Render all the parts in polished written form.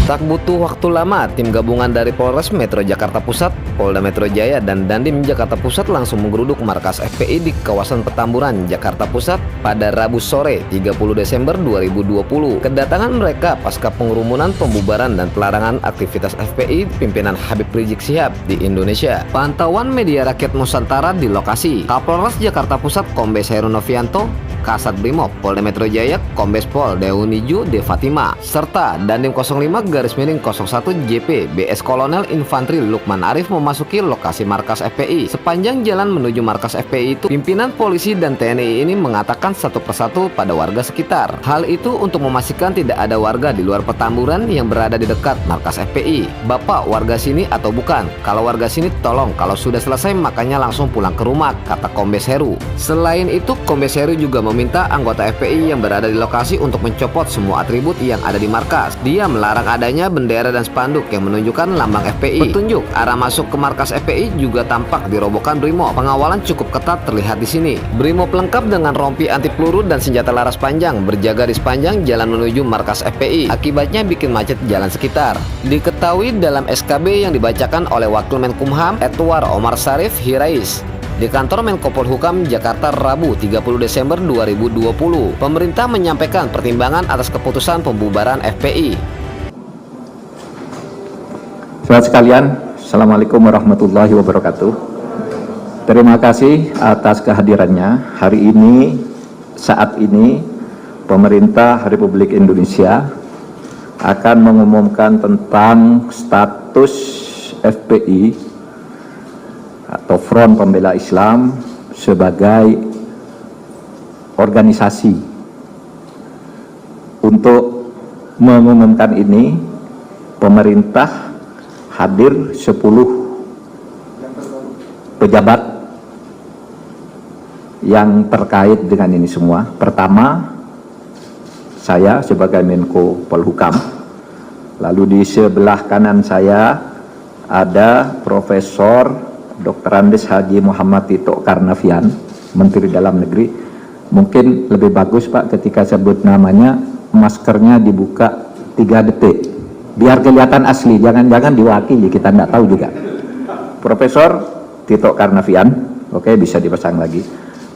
Tak butuh waktu lama, tim gabungan dari Polres Metro Jakarta Pusat, Polda Metro Jaya, dan Dandim Jakarta Pusat langsung menggeruduk markas FPI di kawasan Petamburan, Jakarta Pusat pada Rabu sore 30 Desember 2020. Kedatangan mereka pasca pengumuman pembubaran dan pelarangan aktivitas FPI pimpinan Habib Rizik Syihab di Indonesia. Pantauan media rakyat Nusantara di lokasi, Kapolres Jakarta Pusat Kombes Heru Novianto, Kasat Brimob Polda Metro Jaya Kombes Pol Deuniju De Fatima, serta Dandim 05-01 JP BS Kolonel Infantri Lukman Arif memasuki lokasi markas FPI. Sepanjang jalan menuju markas FPI itu, pimpinan polisi dan TNI ini mengatakan satu persatu pada warga sekitar. Hal itu untuk memastikan tidak ada warga di luar Petamburan yang berada di dekat markas FPI. Bapak warga sini atau bukan? Kalau warga sini tolong, kalau sudah selesai makanya langsung pulang ke rumah, kata Kombes Heru. Selain itu, Kombes Heru juga meminta anggota FPI yang berada di lokasi untuk mencopot semua atribut yang ada di markas. Dia melarang adanya bendera dan spanduk yang menunjukkan lambang FPI. Petunjuk arah masuk ke markas FPI juga tampak dirobohkan Brimob. Pengawalan cukup ketat terlihat di sini. Brimob lengkap dengan rompi anti peluru dan senjata laras panjang berjaga di sepanjang jalan menuju markas FPI. Akibatnya bikin macet jalan sekitar. Diketahui dalam SKB yang dibacakan oleh Wakil Menkumham Edward Omar Sarif Hirais di kantor Menko Polhukam Jakarta Rabu 30 Desember 2020, pemerintah menyampaikan pertimbangan atas keputusan pembubaran FPI. Saudara sekalian, Assalamualaikum warahmatullahi wabarakatuh. Terima kasih atas kehadirannya. Hari ini, saat ini, pemerintah Republik Indonesia akan mengumumkan tentang status FPI atau Front Pembela Islam sebagai organisasi. Untuk mengumumkan ini, pemerintah hadir 10 pejabat yang terkait dengan ini semua. Pertama, saya sebagai Menko Polhukam. Lalu di sebelah kanan saya ada Profesor Dr. Andes Haji Muhammad Tito Karnavian, Menteri Dalam Negeri. Mungkin lebih bagus Pak ketika sebut namanya maskernya dibuka 3 detik biar kelihatan asli, jangan-jangan diwakili, kita tidak tahu juga. Profesor Tito Karnavian, oke, bisa dipasang lagi.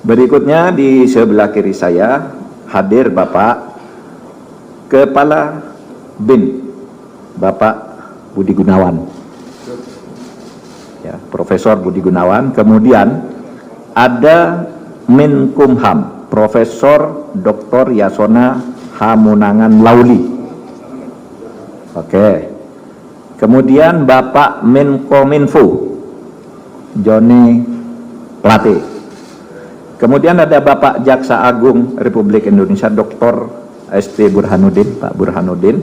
Berikutnya di sebelah kiri saya hadir Bapak Kepala BIN, Bapak Budi Gunawan, ya, Profesor Budi Gunawan. Kemudian ada Menkumham Profesor Dr. Yasona Hamunangan Lauli. Oke. Kemudian Bapak Menkominfo Joni Plate. Kemudian ada Bapak Jaksa Agung Republik Indonesia Dr. ST Burhanuddin, Pak Burhanuddin.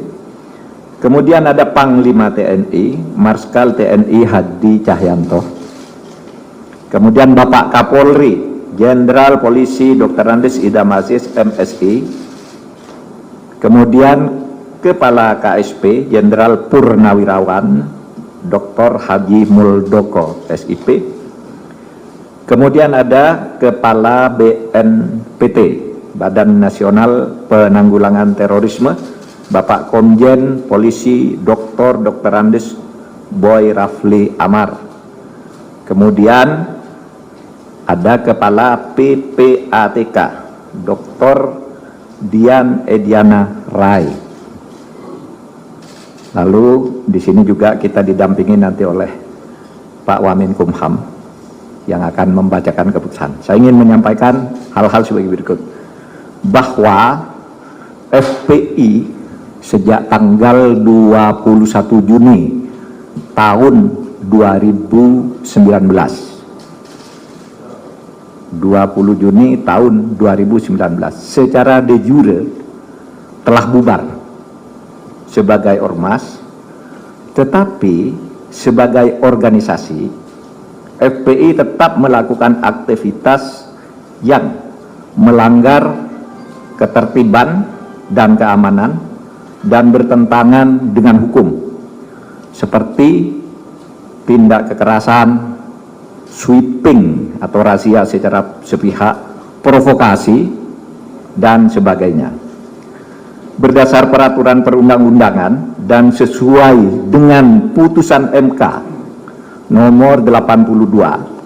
Kemudian ada Panglima TNI Marskal TNI Hadi Cahyanto. Kemudian Bapak Kapolri Jenderal Polisi Dr. Andes Idam Aziz MSI. Kemudian Kepala KSP Jenderal Purnawirawan Dr. Haji Muldoko SIP. Kemudian ada Kepala BNPT Badan Nasional Penanggulangan Terorisme Bapak Komjen Polisi Dr. Andes Boy Rafli Amar. Kemudian ada Kepala PPATK Dr. Dian Ediana Rai. Lalu di sini juga kita didampingi nanti oleh Pak Wamenkumham yang akan membacakan keputusan. Saya ingin menyampaikan hal-hal sebagai berikut. Bahwa FPI sejak tanggal 21 Juni tahun 2019, 20 Juni tahun 2019 secara de jure telah bubar sebagai ormas, tetapi sebagai organisasi FPI tetap melakukan aktivitas yang melanggar ketertiban dan keamanan dan bertentangan dengan hukum, seperti tindak kekerasan, sweeping atau razia secara sepihak, provokasi, dan sebagainya. Berdasar peraturan perundang-undangan dan sesuai dengan putusan MK nomor 82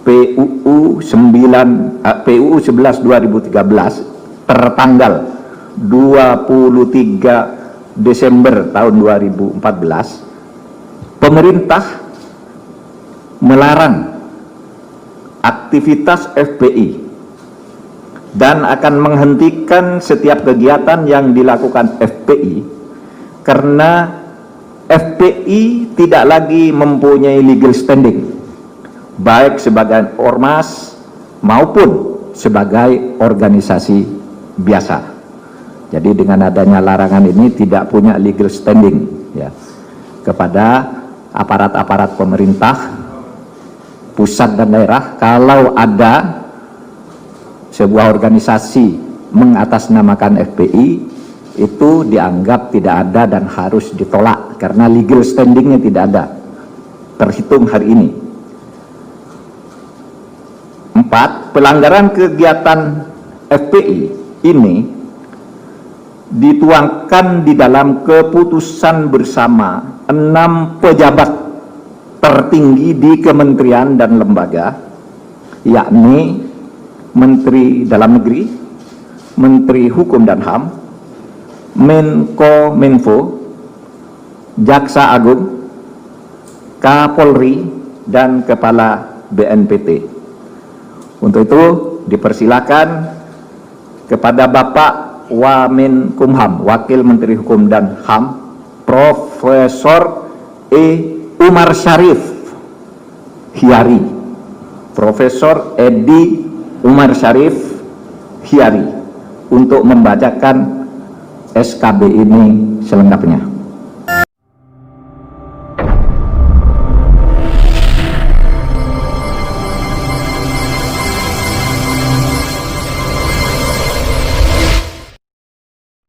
PUU 11 2013 tertanggal 23 Desember tahun 2014, pemerintah melarang aktivitas FPI dan akan menghentikan setiap kegiatan yang dilakukan FPI karena FPI tidak lagi mempunyai legal standing baik sebagai ormas maupun sebagai organisasi biasa. Jadi dengan adanya larangan ini tidak punya legal standing ya kepada aparat-aparat pemerintah pusat dan daerah. Kalau ada sebuah organisasi mengatasnamakan FPI, itu dianggap tidak ada dan harus ditolak karena legal standingnya tidak ada terhitung hari ini. 4. Pelanggaran kegiatan FPI ini dituangkan di dalam keputusan bersama 6 pejabat tertinggi di kementerian dan lembaga, yakni Menteri Dalam Negeri, Menteri Hukum dan HAM, Menko Minfo, Jaksa Agung, Kapolri, dan Kepala BNPT. Untuk itu dipersilakan kepada Bapak Wamenkumham, Wakil Menteri Hukum dan HAM, Profesor Umar Syarif Hiyari, Profesor Edi Umar Syarif Hiyari, untuk membacakan SKB ini selengkapnya.